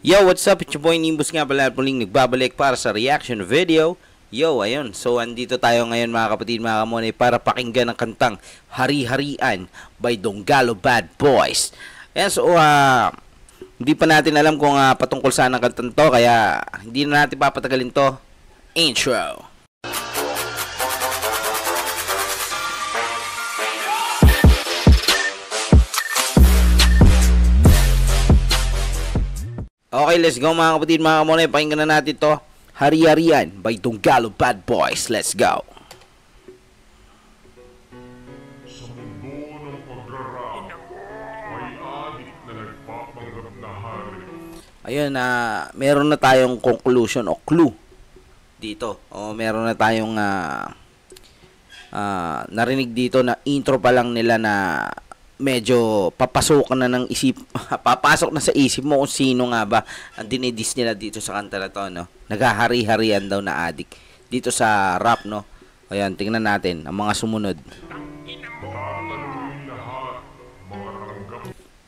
Yo, what's up? It's your boy Nimbus nga pala at muling nagbabalik para sa reaction video. Yo, ayun. So, andito tayo ngayon mga kapatid, mga kamonay, para pakinggan ang kantang Hari-Harian by Donggalo Bad Boys. Ayan, so, hindi pa natin alam kung patungkol saan ang kantang to, kaya hindi na natin papatagalin to. Intro. Okay, let's go mga kapatid, mga kamonay. Pakinggan na natin to. Hari-Harian by Donggalo Bad Boys. Let's go. Sa mundo ng pagrarap, may adik na nagpapanggap na hari. Ayun, meron na tayong conclusion o clue dito. O meron na tayong narinig dito na intro pa lang nila na medyo papasok na ng isip, papasok na sa isip mo kung sino nga ba ang dinidis nila dito sa kanta na to, no? Naghahari-harian daw na adik dito sa rap, no? Ayan, tingnan natin ang mga sumunod.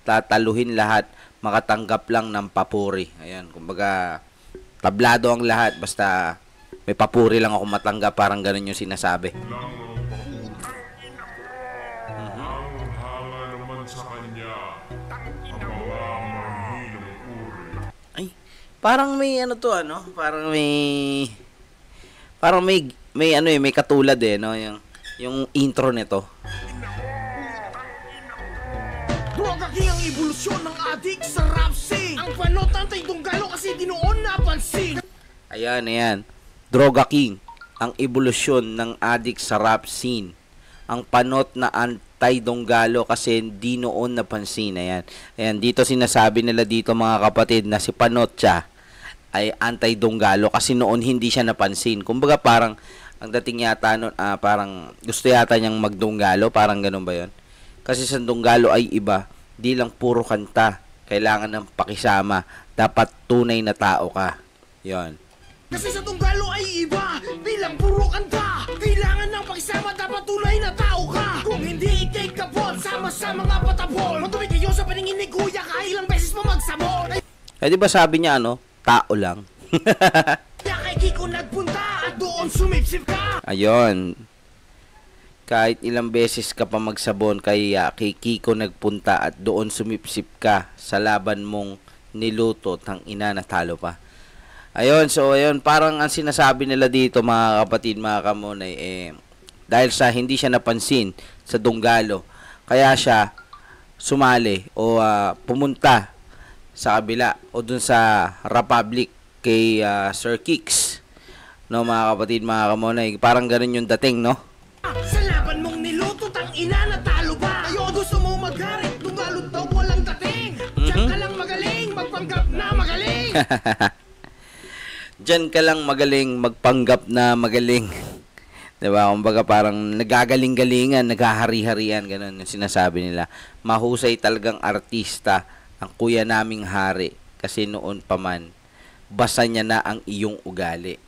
Tataluhin lahat, makatanggap lang ng papuri. Ayan, kumbaga tablado ang lahat, basta may papuri lang ako matanggap, parang ganun yung sinasabi. Sa kanya ang mga manghilong uri. Ay, parang may ano to, ano? Parang may ano may katulad no, yung intro nito. Droga king ang evolusyon ng adik sa rap scene. Ang panot ng Donggalo kasi di noon napansin. Ayan. Droga king ang evolusyon ng adik sa rap scene. Ang panot na anti-Donggalo kasi di noon napansin. Ayan, dito sinasabi nila dito mga kapatid na si Panotcha ay anti-Donggalo kasi noon hindi siya napansin. Kumbaga parang ang dating yata noon, parang gusto yata niyang mag-Donggalo, parang ganun ba 'yon? Kasi sa Donggalo ay iba, di lang puro kanta, kailangan ng pakisama, dapat tunay na tao ka. 'Yon. Kasi sa Donggalo ay iba, di lang puro kanta, kailangan ng pakisama, dapat tunay na tao ka. Kung hindi ikay kapon, sama sa mga patabol, madumi kayo sa paningin ni Kuya, kailang beses pa magsabon. Eh di ba sabi niya tao lang. Kaya kay Kiko nagpunta at doon sumipsip ka. Ayun. Kahit ilang beses ka pa magsabon, kaya kay Kiko nagpunta at doon sumipsip ka sa laban mong niluto, tang ina natalo pa. Ayun, so ayun, parang ang sinasabi nila dito mga kapatid, mga kamonay, dahil sa hindi siya napansin sa Donggalo, kaya siya sumali o pumunta sa kabila o dun sa Republic kay Sir Kicks. No, mga kapatid, mga kamonay, parang ganun yung dating, no? Sa laban mong niluto, tang ina natalo ba? Ayo, gusto mo magarit, Donggalo daw walang dating. Diyan ka lang magaling, magpanggap na magaling. Diyan ka lang magaling, magpanggap na magaling. Diba? Kumbaga parang nagagaling-galingan, naghahari-harian, ganun yung sinasabi nila. Mahusay talagang artista ang kuya naming hari kasi noon pa man, basa niya na ang iyong ugali.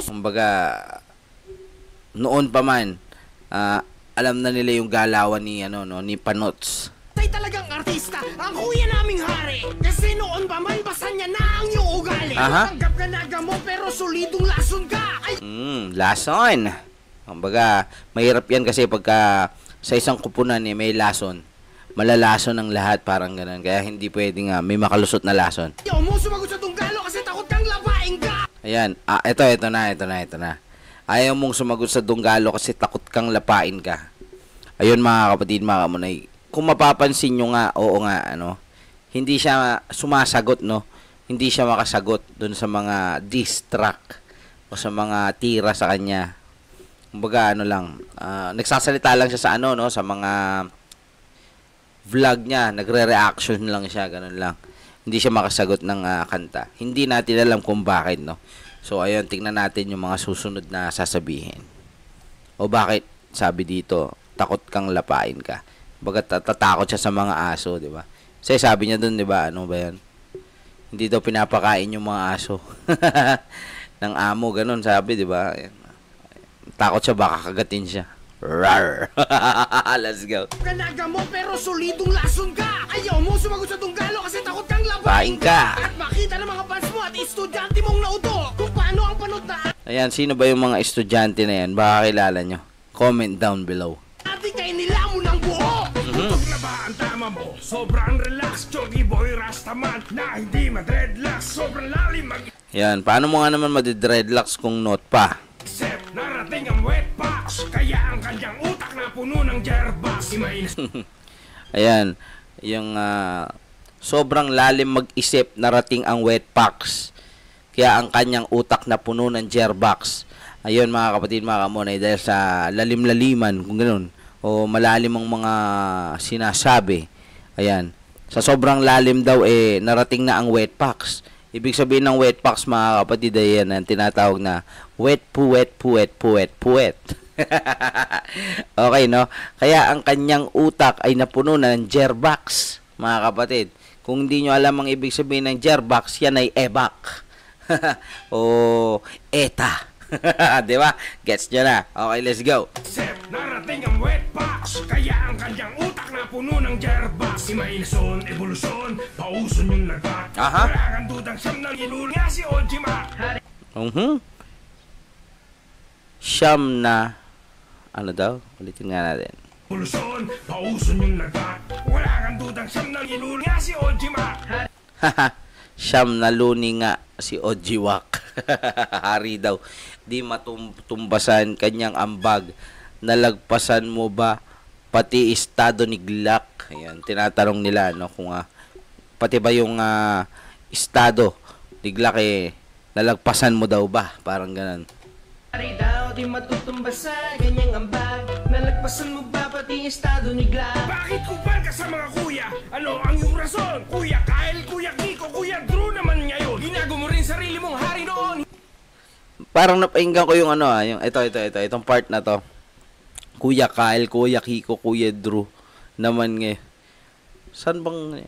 Kumbaga, noon pa man, alam na nila yung galawan ni, ni Panots. Tay talagang artista, ang kuya naming hari. Kasi noon pa man, basa niya na ang iyong ugali. Tanggap ka na gamo, pero solidong lason ka. Ay! Lason. Kumbaga, mahirap yan kasi pagka sa isang kupunan may lason. Malalason ang lahat, parang ganun. Kaya hindi pwedeng may makalusot na lason. Ayaw mo sumagot sa Donggalo kasi takot kang labaing ka. Ayan, ito na. Ayaw mong sumagot sa Donggalo kasi takot kang lapain ka. Ayun mga kapatid, mga kamonay. Kung mapapansin nyo nga, oo nga, hindi siya sumasagot, no? Hindi siya makasagot dun sa mga diss track o sa mga tira sa kanya. Kumbaga, nagsasalita lang siya sa sa mga vlog niya, nagre-reaction lang siya, ganun lang. Hindi siya makasagot ng kanta. Hindi natin alam kung bakit, no? So, ayun, tingnan natin yung mga susunod na sasabihin. O bakit, sabi dito, takot kang lapain ka. Bagat tatakot siya sa mga aso, di ba? Kasi sabi niya doon, di ba? Ano ba yan? Hindi daw pinapakain yung mga aso. Ng amo, ganun sabi, di ba? Takot siya, baka kagatin siya. Rar. Let's go. Kanaga mo pero solidong lason ka. Ayaw mo sumagot sa tunggalo kasi takot kang Paing labahin ka. At makita ng mga fans mo at estudyante mong nauto kung paano ang panot na Ayan, sino ba yung mga estudyante na yan? Baka kilala nyo. Comment down below. ating kay nila mo ng buo. Tutok na ba ang tama mo? Sobrang relax, Chogi Boy Rastaman na hindi madreadlocks. Sobrang lalim Yan, paano mo nga naman madidreadlocks kung note pa? mag-isip. Narating ang wet box, kaya ang kanyang utak na puno ng jerbox. Ayan, yung sobrang lalim mag-isip, narating ang wet packs. Kaya ang kanyang utak na puno ng jerbox. Ayun mga kapatid, mga kamonay, dahil sa lalim-laliman, kung ganoon, o malalim ang mga sinasabi. Ayan, sa sobrang lalim daw, narating na ang wet packs. Ibig sabihin ng wet packs, mga kapatid, ay yan ang tinatawag na wet puwet, puwet, puwet, puwet. Okay, no? Kaya ang kanyang utak ay napuno na ng jerbox, mga kapatid. Kung hindi nyo alam ang ibig sabihin ng jerbox, yan ay ebak. O eta. Diba? Gets nyo na. Okay, let's go. Narating ang wet box, kaya ang kanyang utak na puno ng jerbox. Imahinasyon, evolusyon, pauson yung lagat. Aha. Wala kang dudang siyam ng ilul nga si Ojima. Siyam na, ano daw? Ulitin nga natin. Evolusyon, pauson yung lagat. Wala kang dudang siyam ng ilul nga si Ojima. Siyam na luni nga si Ojiwak. Hari daw. Di matumbasan kanyang ambag. Nalagpasan mo ba pati estado ni Glak? Ayan, tinatanong nila, no, kung pati ba yung estado ni Glak nalagpasan mo daw ba? Parang ganun. Hari daw, di matutumbasan ganyang ambag. Nalagpasan mo ba pati estado ni Glak? Bakit kupal ka sa mga kuya? Ano ang iyong rason? Kuya Kyle, Kuya Kiko, Kuya Drew naman ngayon. Ginago mo rin sarili mong hari noon. Parang napainggan ko yung yung itong part na to. Kuya Kyle, Kuya Kiko, Kuya Drew naman ngayon. Saan bang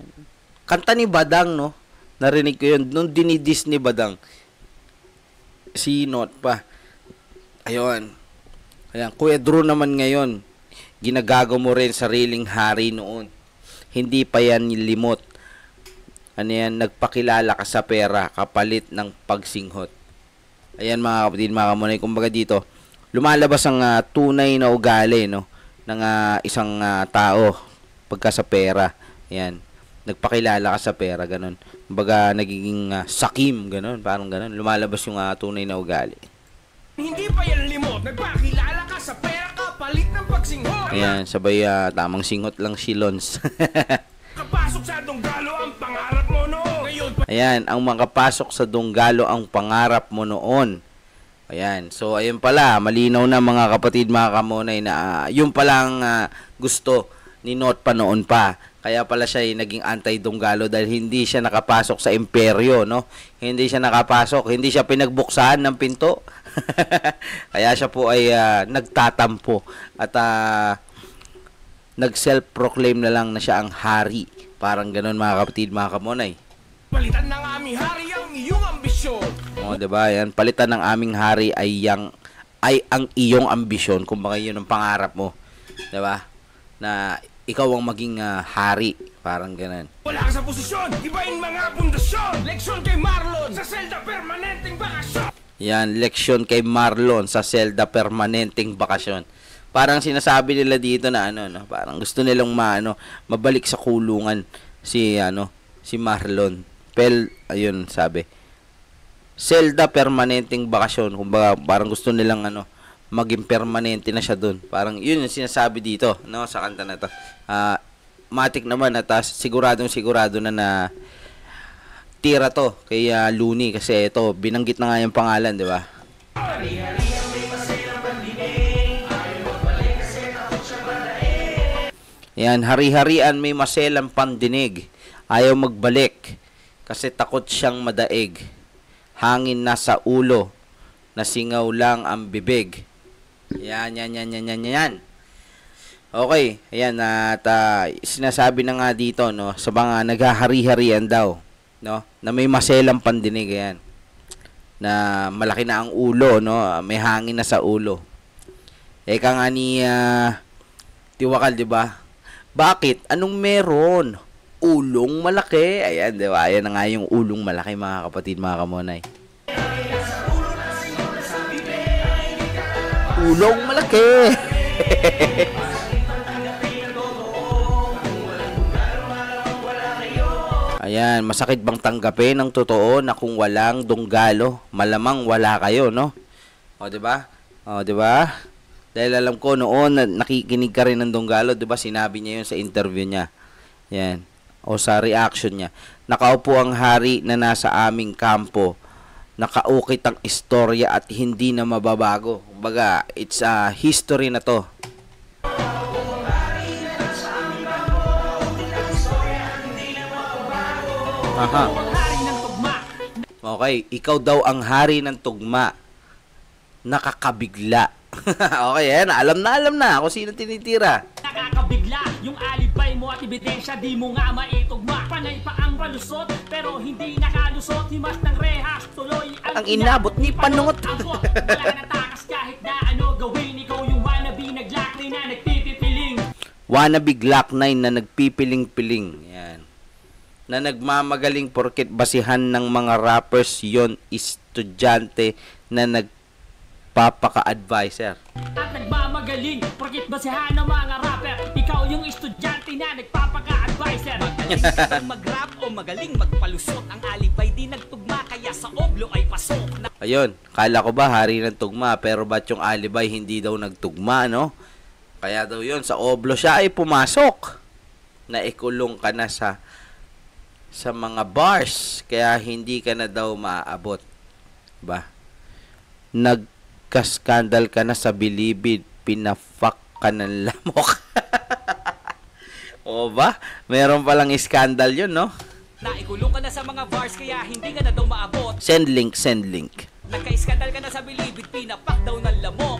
kanta ni Badang, no? Narinig ko yun nung dinidis ni Badang. Si Not pa. Ayun. Ayan, Kuya Drew naman ngayon. Ginagago mo rin sariling hari noon. Hindi pa yan limot. Ano yan, nagpakilala ka sa pera kapalit ng pagsinghot. Ayan mga kapatid, mga kamunay, kumbaga dito, lumalabas ang tunay na ugali, no, ng isang tao pagka sa pera. Ayan, nagpakilala ka sa pera, ganun. Kumbaga nagiging sakim, ganun, parang ganun. Lumalabas yung tunay na ugali. Hindi pa yan limot. Nagpakilala ka sa pera kapalit ng pagsinghot. Ayan, sabay tamang singhot lang si Lons. Kapasok sa Donggalo ang pangarap mo noon. Ngayon pa Ayan, ang makapasok sa Donggalo ang pangarap mo noon. Ayan, so ayun pala, malinaw na mga kapatid, mga kamonay, na yung palang gusto ni Not pa noon pa. Kaya pala siya ay naging anti-Donggalo dahil hindi siya nakapasok sa imperyo, no? Hindi siya nakapasok, hindi siya pinagbuksahan ng pinto. Kaya siya po ay nagtatampo at nag-self-proclaim na lang na siya ang hari. Parang ganun mga kapatid, mga kamonay. palitan ng aming hari ang iyong ambisyon. O, diba? Yan, palitan ng aming hari ay ang iyong ambisyon. Kumbaga yun ang pangarap mo. Diba? Na ikaw ang maging hari. Parang ganun. Wala ka sa posisyon, ibahin mga pundasyon. Leksyon kay Marlon sa selda permanenteng bakasyon. Yan, leksyon kay Marlon sa selda permanenteng bakasyon. Parang sinasabi nila dito na no, parang gusto nilang mabalik sa kulungan si Marlon. Ayun sabi. Selda permanenteng bakasyon. Kumbaga parang gusto nilang maging permanente na siya doon. Parang yun yung sinasabi dito, no, sa kanta na to. Matik naman at sigurado na tira to kay Looney kasi ito binanggit na nga yung pangalan, di ba? Yan, hari-harian may maselang pandinig. Ayaw magbalik kasi takot siyang madaig. Hangin nasa ulo, nasingaw lang ang bibig. Yan. Okay, ayan, at sinasabi na nga dito, no, sa mga naghahari-harian daw, no, na may maselang pandinig, ayan, na malaki na ang ulo, no, may hangin na sa ulo. Eka nga ni Tiwakal, di ba? Bakit? Anong meron? Ulong malaki. Ayan, di ba? Ayan na nga yung ulong malaki, mga kapatid, mga kamonay. Ulong malaki. Ayan, masakit bang tanggapin ng totoo na kung walang dunggalo, malamang wala kayo, no? O, di ba? O, di ba? Dahil alam ko noon na nakikinig ka rin ng dunggalo, di ba? Sinabi niya yun sa interview niya. Yan. O sa reaction niya. Nakaupo ang hari na nasa aming kampo. Nakaukit ang istorya at hindi na mababago. Kumbaga, it's a history na to. Aha. Okay, ikaw daw ang hari ng tugma. Nakakabigla. Okay, yan. Alam na kung sino tinitira. Nakakabigla yung alibay mo at ebidensya, di mo nga maitugma. Panay pa ang palusot pero hindi nakalusot. Himas ng rehas, tuloy ang inabot ni Panot. Wala na takas kahit na ano gawin. Ikaw yung wannabe naglakli na nagpipipiling. Wannabe Glock 9 na nagpipiling-piling. Yan. Na nagmamagaling porket basihan ng mga rappers yon estudyante na nagpapaka-advisor. At nagmamagaling porket basihan ng mga rapper. Ikaw yung estudyante na nagpapaka-advisor. Magaling ka mag-rap o magaling magpalusot. Ang alibay di nagtugma kaya sa oblo ay pasok. Ayun, kala ko ba hari ng tugma pero ba't yung alibay hindi daw nagtugma, no? Kaya daw yun, sa oblo siya ay pumasok. Naikulong ka na sa mga bars, kaya hindi ka na daw maaabot. Ba? Nagka-scandal ka na sa bilibid, pinafuck ka ng lamok. O ba? Meron palang scandal yun, no? Naikulong ka na sa mga bars kaya hindi ka na daw maabot. Send link, send link. Nagka-skandal ka na sa bilibid, pinapak daw ng lamok.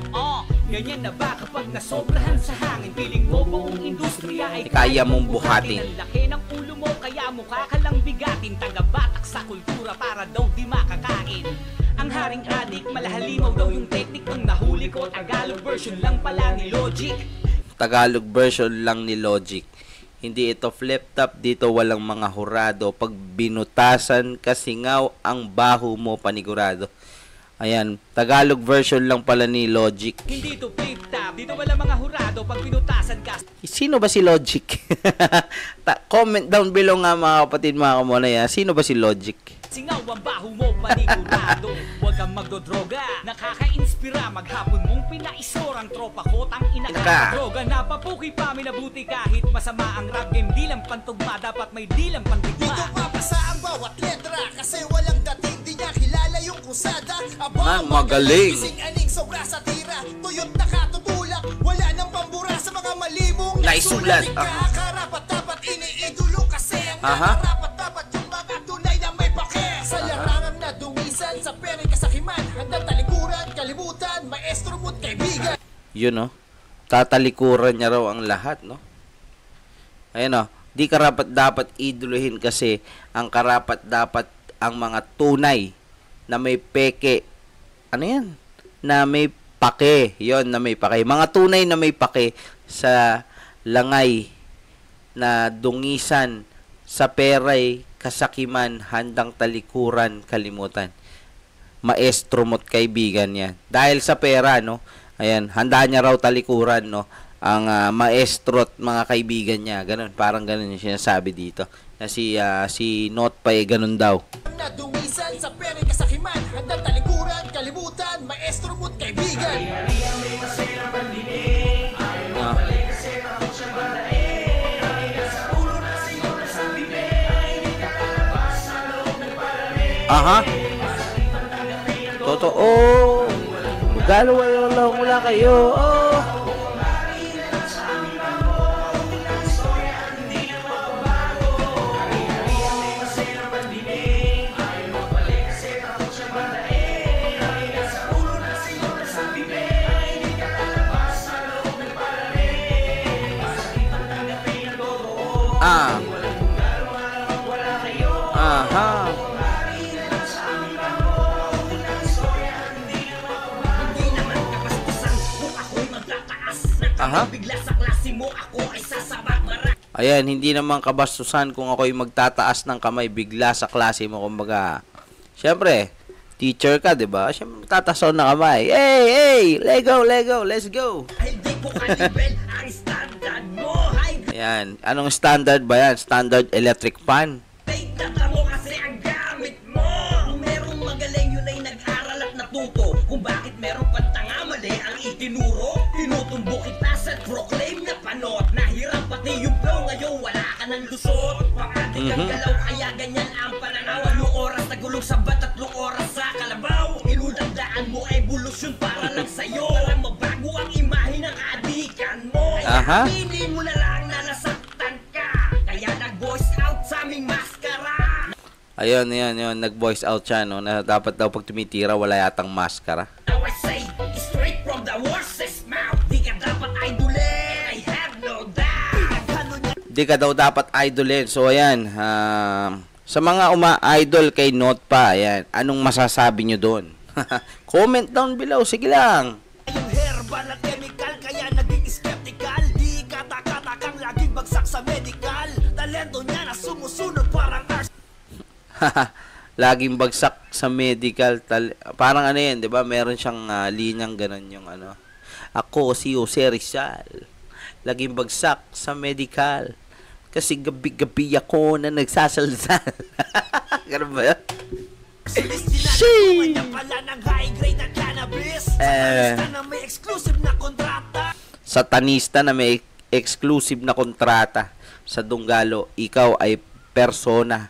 Ganyan na ba kapag nasobrahan sa hangin? Piling mo buong industriya ay kaya mong buhatin. Ang laki ng ulo mo kaya mukha ka lang bigatin. Taga-batak sa kultura para daw di makakain. Ang haring adik, malahalimaw daw yung teknik ng nahuli ko. Tagalog version lang pala ni Logic. Tagalog version lang ni Logic. Hindi ito flip-top, dito walang mga hurado. Pag binutasan, kasingaw ang baho mo panigurado. Ayan, Tagalog version lang pala ni Logic. Hindi to flip-top, dito wala mga hurado. Pag binutasan ka, Sino ba si Logic? Comment down below nga mga kapatid, mga kamonay. Sino ba si Logic? singaw ang baho mo panigurado. Huwag kang magdodroga, nakaka-inspira. Maghapon mong pinaisorang tropa ko. Tang ina ka droga, napapuki pa minabuti. Kahit masama ang rap game, di lang pantugma. Dapat may di lang pantigma. Dito papasa ang bawat letra, kasi walang dating, di niya kilala yung kusada. Mang magaling. Ising aning sobra sa tira, tuyot nakatutulak. Wala nang pambura sa mga malimong naisulat. Karapat dapat iniidolo kasi ang Aha. karapat dapat yung mga tunay na may pake. Sa larangan na dumisan, sa peri kasakiman, handang talikuran, kalimutan, maestro mo't kaibigan. Yun, no? Tatalikuran niya raw ang lahat, no? Ayun, no? Di karapat dapat iduluhin kasi ang karapat dapat ang mga tunay na may peke. Ano yan? Na may pake. Yon, na may pake. Mga tunay na may pake sa langay na dungisan sa peray, kasakiman, handang talikuran, kalimutan. Maestro mo't kaibigan yan. Dahil sa pera, no? Ayan, handa niya raw talikuran, no? Ang maestro at mga kaibigan niya. Ganun, parang ganun yung sinasabi dito. Na si Not pa ganun daw. Na dumisan sa peri kasakiman, handang talikuran, kalimutan, maestro mo't kaibigan. Aha. Totoo. Bugalo wala kayo. Oh. Ah. Aha. Aha. Bigla sa klase mo ako ay sasabak mara. Ayan, hindi naman kabastusan kung ako'y magtataas ng kamay bigla sa klase mo. Kumbaga, syempre, teacher ka, di ba? Syempre, tataas na kamay. Hey, Lego, let's go. Ay di ko kalibel ang standard mo. Ay Ayan, anong standard ba yan? Standard electric fan. data mo kasi ang gamit mo. Kung merong magaling yun ay nag-aral at natuto. Kung bakit merong pantanga mali ang itinuro. Tinutumbo kita sa proclaim na panot. Nahirap pati yung flow ngayon wala ka ng lusot. Pang-ating ang galaw kaya ganyan ang pananaw. 2 oras nagulong sa bat at 3 oras sa kalabaw. Inudandaan mo evolusyon para lang sa'yo. Para mabago ang imahe ng kaadikan mo. Aha. Kaya hindi mo na lang na nasaktan ka. Kaya nag-voice out sa aming maskara. Ayun, nag-voice out siya, no? Na dapat daw pag tumitira, wala yatang maskara. Now I say, straight from the horse's mouth. Di ka dapat idolin, I have no doubt. Di ka daw dapat idolin. So, ayan, sa mga uma-idol kay Note pa, ayan, anong masasabi nyo doon? Comment down below, sige lang. Yung herbal at chemical kaya naging skeptical. Di kata-katakang laging bagsak sa medical. Talento niya na sumusunod parang ars. Laging bagsak sa medical. Parang ano yan, di ba? Meron siyang linyang ganun yung ano. Ako si Jose Rizal. Laging bagsak sa medical. Kasi gabi-gabi ako na nagsasalsal. Ganun ba yan? Sinagawa niya pala ng high grade na cannabis. Satanista na may exclusive na kontrata. Satanista na may exclusive na kontrata. Sa Donggalo, ikaw ay persona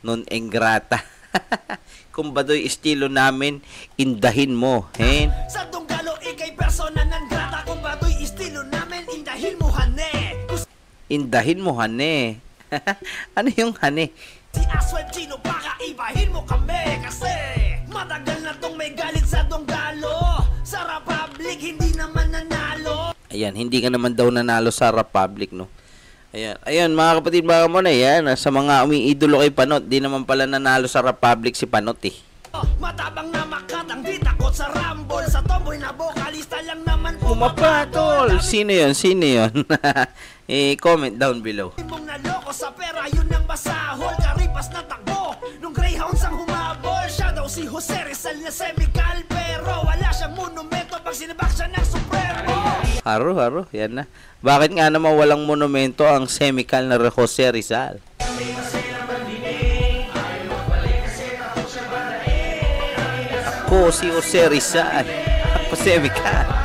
non ingrata. Kung badoy estilo namin, indahin mo, hen? Sa Donggalo, ikay persona ng grata. Kung bato'y estilo namin, indahin mo hane. Indahin mo, hane. Ano yung hane? Si Aswad Chino, baka ibahin mo kami. Kasi matagal na tong may galit sa Donggalo. Sa Republic, hindi naman nanalo. Ayan, hindi ka naman daw nanalo sa Republic, no? Ayan, mga kapatid, mga muna, yan. Sa mga umiidolo kay Panot, di naman pala nanalo sa Republic si Panot, eh. Matabang na makatang, di takot sa Rumble. Sa tomboy na vokalista lang naman Pumapatol! Sino yun? Comment down below. Mong naloko sa pera, yun ang masahol. Karipas na takbo, nung Greyhounds ang humabol. Siya daw si Jose Rizal na semical. Pero wala siyang monumento pag sinabak siya ng Supremo. Haro, yan na. Bakit nga naman walang monumento ang semical na Jose Rizal? Ako si Jose Rizal. Ako semical.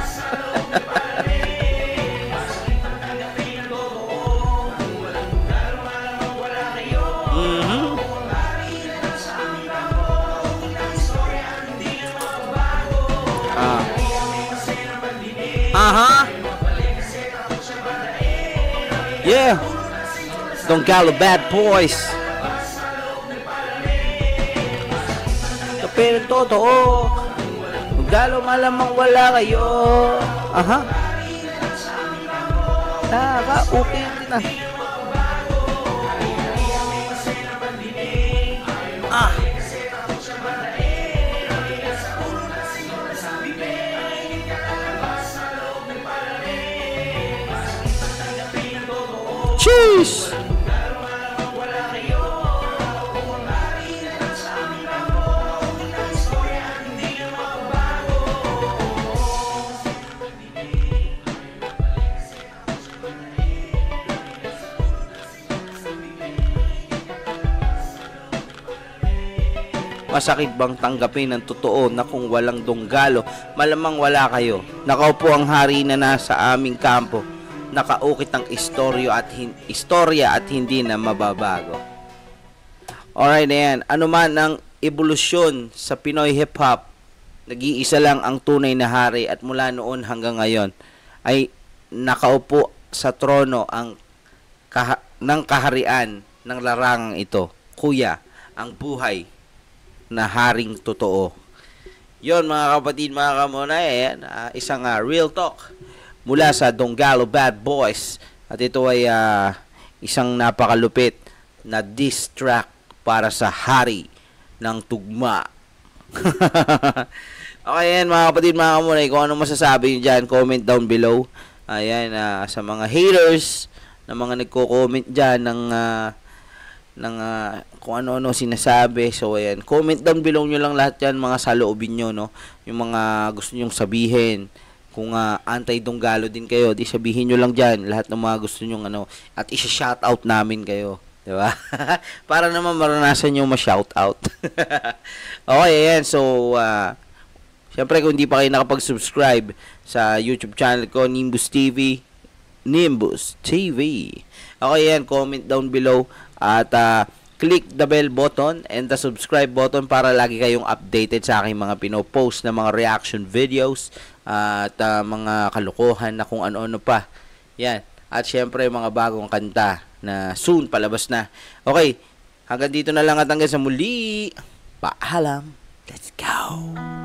Yeah. Donggalo Bad Boys. Kape ng totoo. Donggalo malamang wala kayo. Aha. Okay din na. Cheese! Masakit bang tanggapin ng totoo na kung walang Donggalo, malamang wala kayo? Nakaupo ang hari na nasa aming kampo. Nakaukit ang istorya at hindi na mababago. Alright, ayan. Ano man ang evolusyon sa Pinoy hip-hop, nag-iisa lang ang tunay na hari at mula noon hanggang ngayon ay nakaupo sa trono ng kaharian ng larangang ito. Kuya, ang buhay na haring totoo. Yon mga kapatid, mga kamunay, ayan, isang real talk mula sa Donggalo Bad Boys. At ito ay isang napakalupit na diss track para sa hari ng tugma. Okay yan mga kapatid, mga kamunay. Kung anong masasabi nyo dyan, comment down below. Ayan, sa mga haters, na mga nagko-comment dyan ng kung ano-ano sinasabi. So, ayan, comment down below nyo lang lahat yan, mga saloobin nyo, no? Yung mga gusto nyong sabihin. Kung anti-Donggalo din kayo, di sabihin nyo lang dyan lahat ng mga gusto nyong at isa-shoutout namin kayo. Diba? Para naman maranasan nyo ma-shoutout. Okay, ayan. So, syempre kung hindi pa kayo nakapag-subscribe sa YouTube channel ko, Nimbus TV. Okay, yan. Comment down below at click the bell button and the subscribe button para lagi kayong updated sa aking mga pinopost na mga reaction videos at mga kalokohan na kung ano-ano pa. Yan. At syempre mga bagong kanta na soon palabas na. Okay, hanggang dito na lang at hanggang sa muli. Paalam. Let's go.